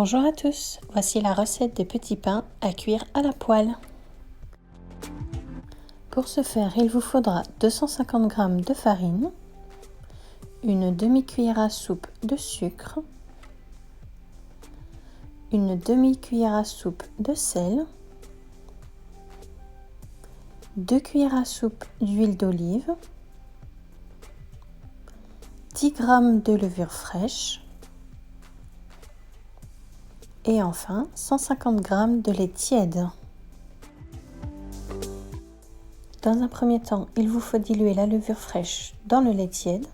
Bonjour à tous, voici la recette des petits pains à cuire à la poêle. Pour ce faire, il vous faudra 250 g de farine, une demi-cuillère à soupe de sucre, une demi-cuillère à soupe de sel, 2 cuillères à soupe d'huile d'olive, 10 g de levure fraîche et enfin 150 g de lait tiède. Dans un premier temps, il vous faut diluer la levure fraîche dans le lait tiède.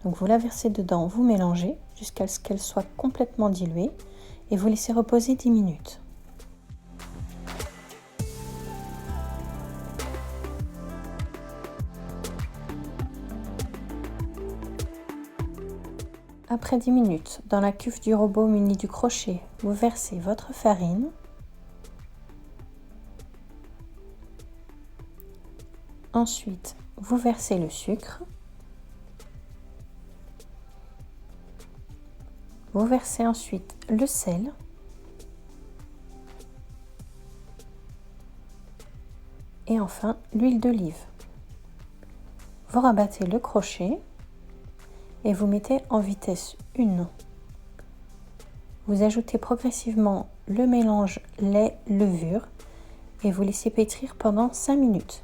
Donc vous la versez dedans, vous mélangez jusqu'à ce qu'elle soit complètement diluée et vous laissez reposer 10 minutes. Après 10 minutes, dans la cuve du robot muni du crochet, vous versez votre farine. Ensuite, vous versez le sucre. Vous versez ensuite le sel. Et enfin, l'huile d'olive. Vous rabattez le crochet et vous mettez en vitesse 1. Vous ajoutez progressivement le mélange lait-levure et vous laissez pétrir pendant 5 minutes.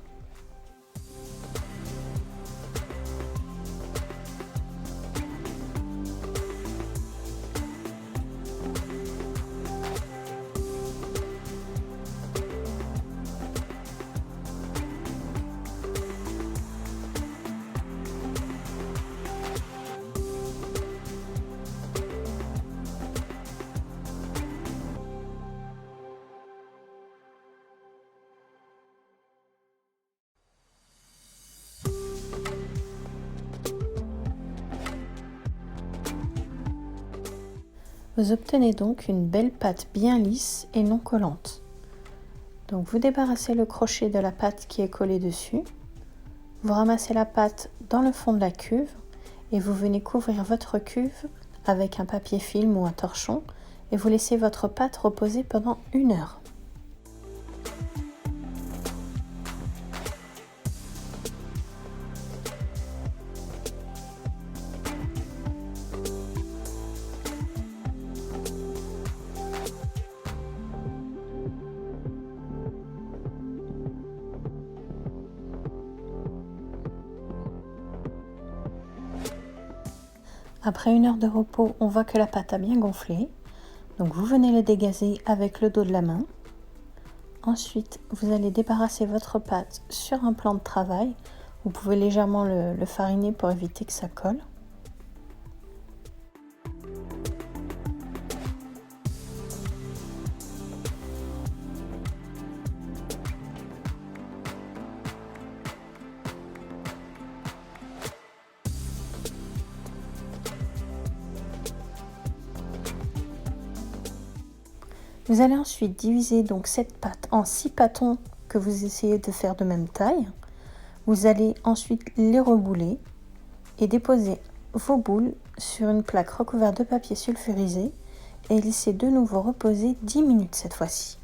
Vous obtenez donc une belle pâte bien lisse et non collante. Donc vous débarrassez le crochet de la pâte qui est collée dessus. Vous ramassez la pâte dans le fond de la cuve et vous venez couvrir votre cuve avec un papier film ou un torchon et vous laissez votre pâte reposer pendant 1 heure. Après 1 heure de repos, on voit que la pâte a bien gonflé. Donc vous venez le dégazer avec le dos de la main. Ensuite, vous allez débarrasser votre pâte sur un plan de travail. Vous pouvez légèrement le fariner pour éviter que ça colle. Vous allez ensuite diviser donc cette pâte en 6 pâtons que vous essayez de faire de même taille. Vous allez ensuite les rebouler et déposer vos boules sur une plaque recouverte de papier sulfurisé et laisser de nouveau reposer 10 minutes cette fois-ci.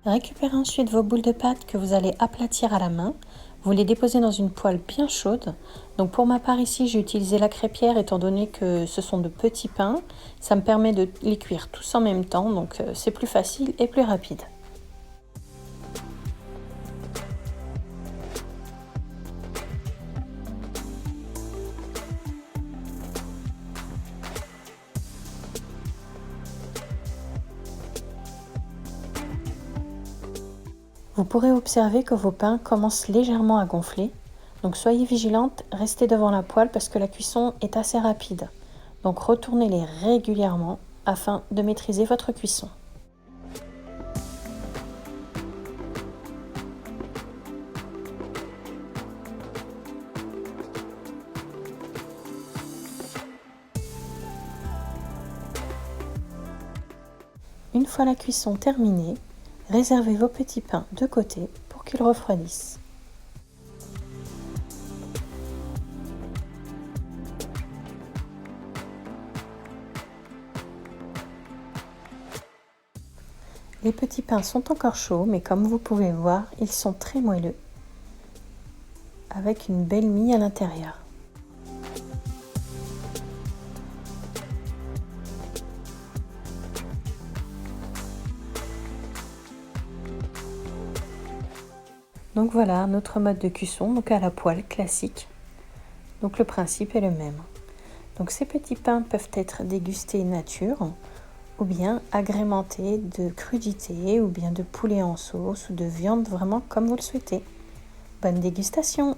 Récupérez ensuite vos boules de pâte que vous allez aplatir à la main. Vous les déposez dans une poêle bien chaude. Donc pour ma part ici, j'ai utilisé la crêpière étant donné que ce sont de petits pains. Ça me permet de les cuire tous en même temps, donc c'est plus facile et plus rapide. Vous pourrez observer que vos pains commencent légèrement à gonfler. Donc soyez vigilante, restez devant la poêle parce que la cuisson est assez rapide. Donc retournez-les régulièrement afin de maîtriser votre cuisson. Une fois la cuisson terminée, réservez vos petits pains de côté pour qu'ils refroidissent. Les petits pains sont encore chauds, mais comme vous pouvez voir, ils sont très moelleux, avec une belle mie à l'intérieur. Donc voilà notre mode de cuisson, donc à la poêle classique. Donc le principe est le même. Donc ces petits pains peuvent être dégustés nature ou bien agrémentés de crudités ou bien de poulet en sauce ou de viande, vraiment comme vous le souhaitez. Bonne dégustation!